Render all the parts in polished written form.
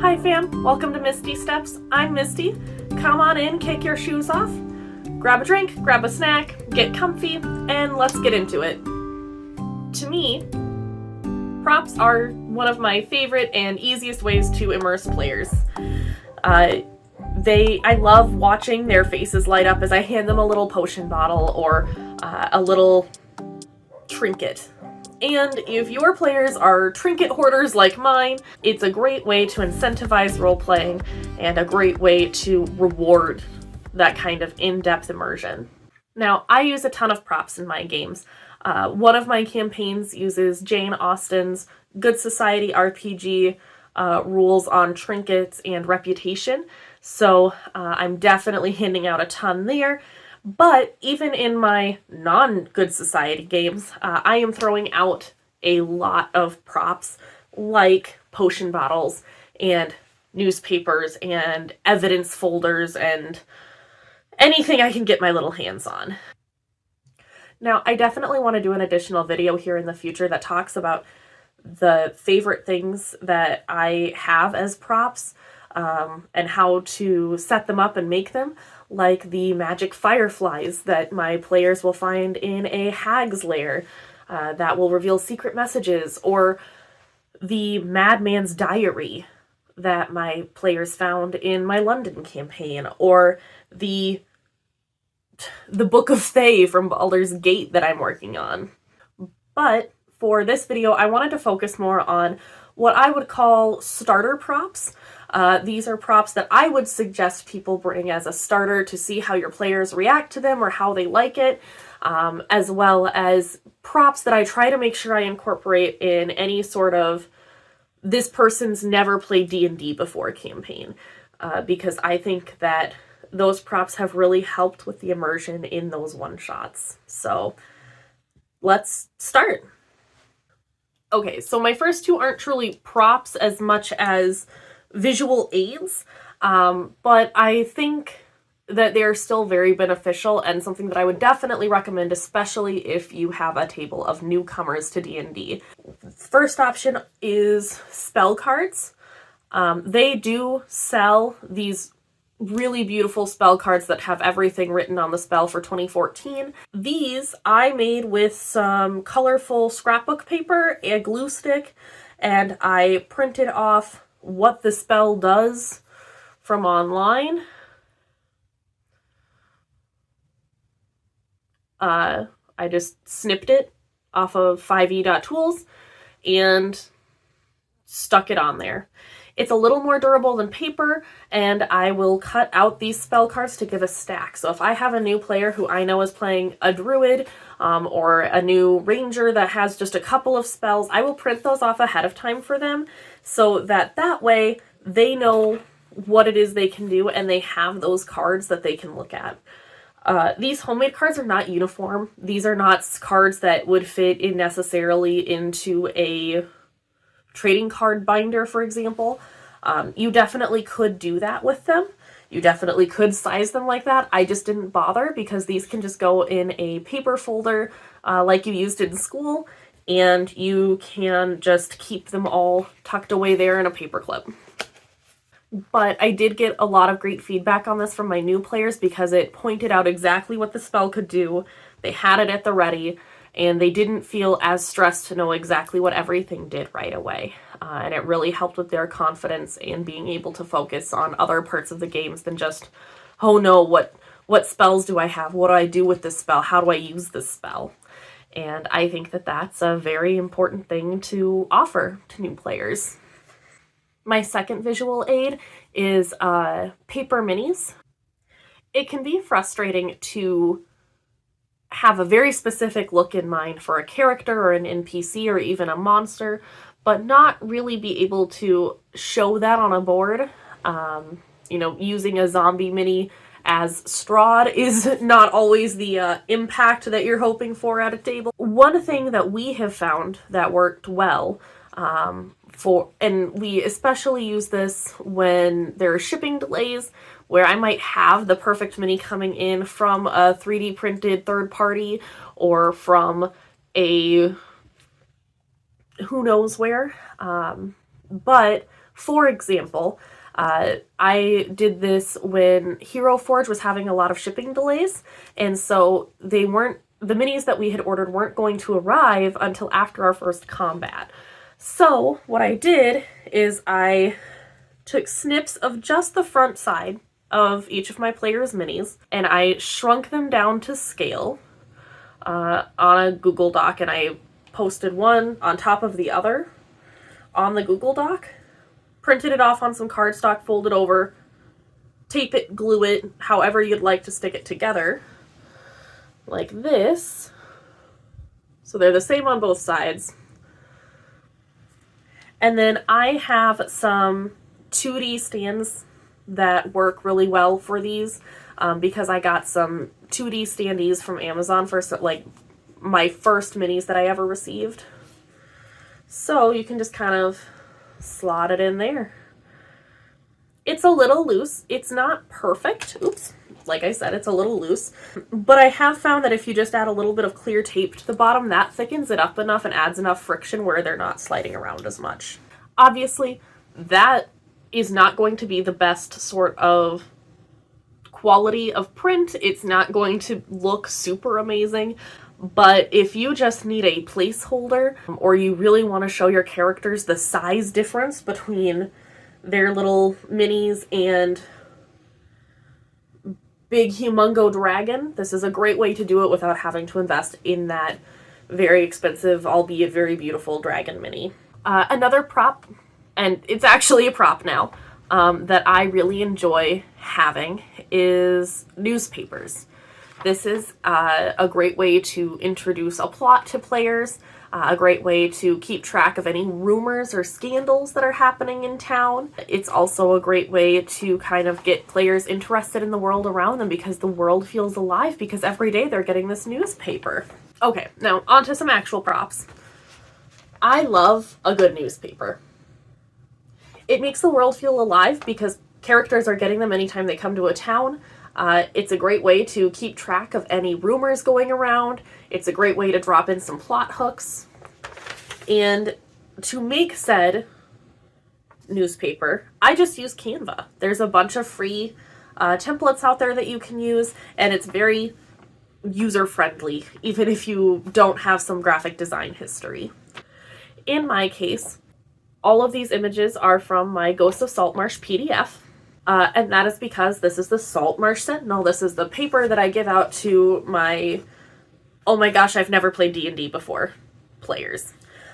Hi fam, welcome to Misty Steps. I'm Misty. Come on in, kick your shoes off, grab a drink, grab a snack, get comfy, and let's get into it. To me, props are one of my favorite and easiest ways to immerse players. I love watching their faces light up as I hand them a little potion bottle or a little trinket. And if your players are trinket hoarders like mine, it's a great way to incentivize role-playing and a great way to reward that kind of in-depth immersion. Now, I use a ton of props in my games. One of my campaigns uses Jane Austen's Good Society RPG rules on trinkets and reputation, so I'm definitely handing out a ton there. But even in my non-Good Society games, I am throwing out a lot of props like potion bottles and newspapers and evidence folders and anything I can get my little hands on. Now, I definitely want to do an additional video here in the future that talks about the favorite things that I have as props and how to set them up and make them, like the magic fireflies that my players will find in a hag's lair that will reveal secret messages, or the madman's diary that my players found in my London campaign, or the Book of Fae from Baldur's Gate that I'm working on. But for this video, I wanted to focus more on what I would call starter props. These are props that I would suggest people bring as a starter to see how your players react to them or how they like it, as well as props that I try to make sure I incorporate in any sort of this person's never played D&D before campaign, because I think that those props have really helped with the immersion in those one-shots. So let's start. Okay, so my first two aren't truly props as much as visual aids, but I think that they're still very beneficial and something that I would definitely recommend, especially if you have a table of newcomers to D&D. First option is spell cards. They do sell these really beautiful spell cards that have everything written on the spell for 2014. These I made with some colorful scrapbook paper, a glue stick, and I printed off what the spell does from online. I just snipped it off of 5e.tools and stuck it on there. It's a little more durable than paper, and I will cut out these spell cards to give a stack. So if I have a new player who I know is playing a druid or a new ranger that has just a couple of spells, I will print those off ahead of time for them so that way they know what it is they can do and they have those cards that they can look at. These homemade cards are not uniform. These are not cards that would fit in necessarily into a trading card binder, for example. You definitely could do that with them. You definitely could size them like that. I just didn't bother because these can just go in a paper folder like you used in school, and you can just keep them all tucked away there in a paper clip. But I did get a lot of great feedback on this from my new players because it pointed out exactly what the spell could do. They had it at the ready, and they didn't feel as stressed to know exactly what everything did right away. And it really helped with their confidence in being able to focus on other parts of the games than just, oh no, what spells do I have? What do I do with this spell? How do I use this spell? And I think that that's a very important thing to offer to new players. My second visual aid is paper minis. It can be frustrating to have a very specific look in mind for a character or an NPC or even a monster, but not really be able to show that on a board. Using a zombie mini as Strahd is not always the impact that you're hoping for at a table. One thing that we have found that worked well and we especially use this when there are shipping delays, where I might have the perfect mini coming in from a 3D printed third party or from a who knows where. But For example, I did this when Hero Forge was having a lot of shipping delays, and so the minis that we had ordered weren't going to arrive until after our first combat. So what I did is I took snips of just the front side of each of my players' minis, and I shrunk them down to scale on a Google Doc, and I posted one on top of the other on the Google Doc, printed it off on some cardstock, fold it over, tape it, glue it, however you'd like to stick it together, like this. So they're the same on both sides. And then I have some 2D stands that work really well for these because I got some 2D standees from Amazon for like my first minis that I ever received. So you can just kind of slot it in there. It's a little loose. It's not perfect. Oops. Like I said, it's a little loose. But I have found that if you just add a little bit of clear tape to the bottom, that thickens it up enough and adds enough friction where they're not sliding around as much. Obviously, that is not going to be the best sort of quality of print. It's not going to look super amazing. But if you just need a placeholder, or you really want to show your characters the size difference between their little minis and big humongo dragon, this is a great way to do it without having to invest in that very expensive, albeit very beautiful dragon mini. Another prop, and it's actually a prop now, that I really enjoy having is newspapers. This is a great way to introduce a plot to players, a great way to keep track of any rumors or scandals that are happening in town. It's also a great way to kind of get players interested in the world around them because the world feels alive because every day they're getting this newspaper. Okay, now on to some actual props. I love a good newspaper. It makes the world feel alive because characters are getting them anytime they come to a town. It's a great way to keep track of any rumors going around. It's a great way to drop in some plot hooks. And to make said newspaper, I just use Canva. There's a bunch of free templates out there that you can use, and it's very user-friendly, even if you don't have some graphic design history. In my case, all of these images are from my Ghosts of Saltmarsh PDF. And that is because this is the Saltmarsh Sentinel. This is the paper that I give out to my, oh my gosh, I've never played D&D before, players.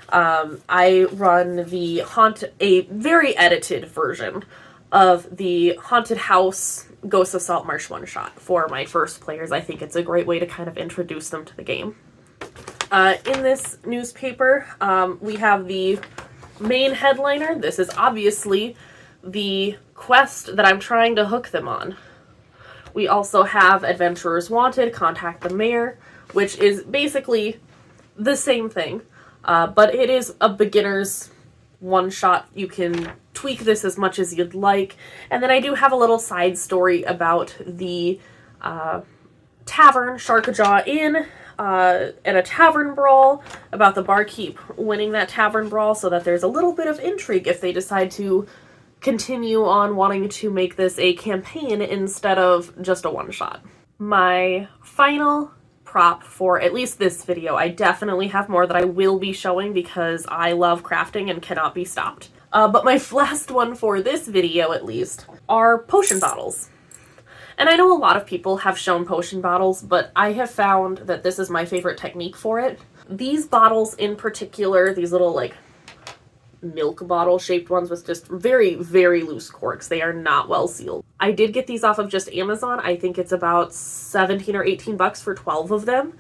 I run a very edited version of the Haunted House Ghosts of Saltmarsh one-shot for my first players. I think it's a great way to kind of introduce them to the game. In this newspaper, we have the main headliner. This is obviously the quest that I'm trying to hook them on. We also have Adventurers Wanted, Contact the Mayor, which is basically the same thing, but it is a beginner's one-shot. You can tweak this as much as you'd like. And then I do have a little side story about the tavern, Sharkajaw Inn, and a tavern brawl, about the barkeep winning that tavern brawl, so that there's a little bit of intrigue if they decide to continue on wanting to make this a campaign instead of just a one-shot. My final prop for at least this video, I definitely have more that I will be showing because I love crafting and cannot be stopped. But my last one for this video, at least, are potion bottles. And I know a lot of people have shown potion bottles, but I have found that this is my favorite technique for it. These bottles in particular, these little like milk bottle shaped ones with just very, very loose corks. They are not well sealed. I did get these off of just Amazon. I think it's about 17 or 18 bucks for 12 of them,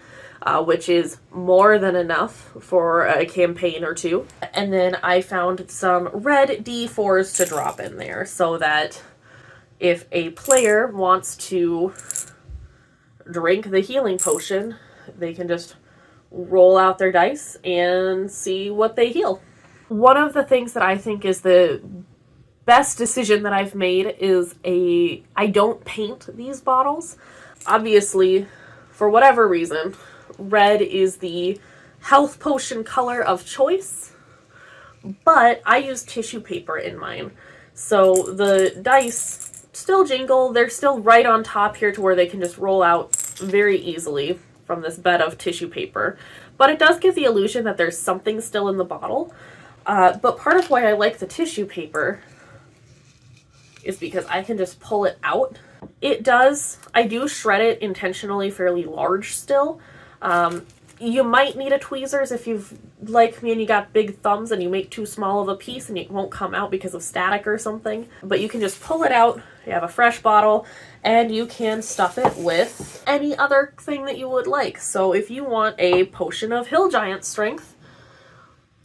which is more than enough for a campaign or two. And then I found some red D4s to drop in there so that if a player wants to drink the healing potion, they can just roll out their dice and see what they heal. One of the things that I think is the best decision that I've made is I don't paint these bottles. Obviously, for whatever reason, red is the health potion color of choice, but I use tissue paper in mine. So the dice still jingle, they're still right on top here to where they can just roll out very easily from this bed of tissue paper. But it does give the illusion that there's something still in the bottle. But part of why I like the tissue paper is because I can just pull it out. I do shred it intentionally fairly large still. You might need a tweezers if you've, like me, and you got big thumbs and you make too small of a piece and it won't come out because of static or something. But you can just pull it out, you have a fresh bottle, and you can stuff it with any other thing that you would like. So if you want a potion of Hill Giant strength,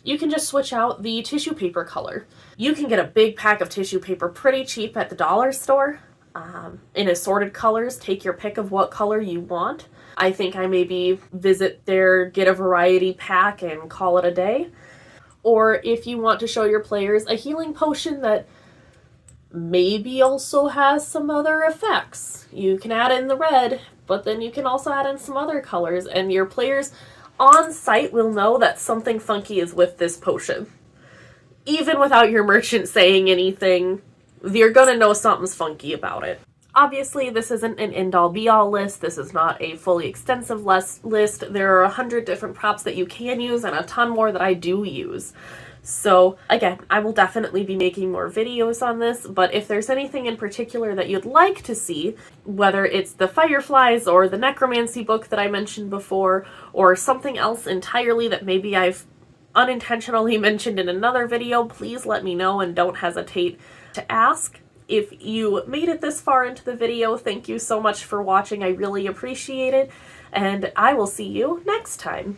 you can just switch out the tissue paper color. You can get a big pack of tissue paper pretty cheap at the dollar store in assorted colors. Take your pick of what color you want. I think I maybe visit there, get a variety pack, and call it a day. Or if you want to show your players a healing potion that maybe also has some other effects, you can add in the red, but then you can also add in some other colors, and your players on site will know that something funky is with this potion. Even without your merchant saying anything, you're gonna know something's funky about it. Obviously, this isn't an end-all be-all list. This is not a fully extensive list. There are 100 different props that you can use and a ton more that I do use. So again, I will definitely be making more videos on this, but if there's anything in particular that you'd like to see, whether it's the Fireflies or the Necromancy book that I mentioned before, or something else entirely that maybe I've unintentionally mentioned in another video, please let me know and don't hesitate to ask. If you made it this far into the video, thank you so much for watching. I really appreciate it, and I will see you next time.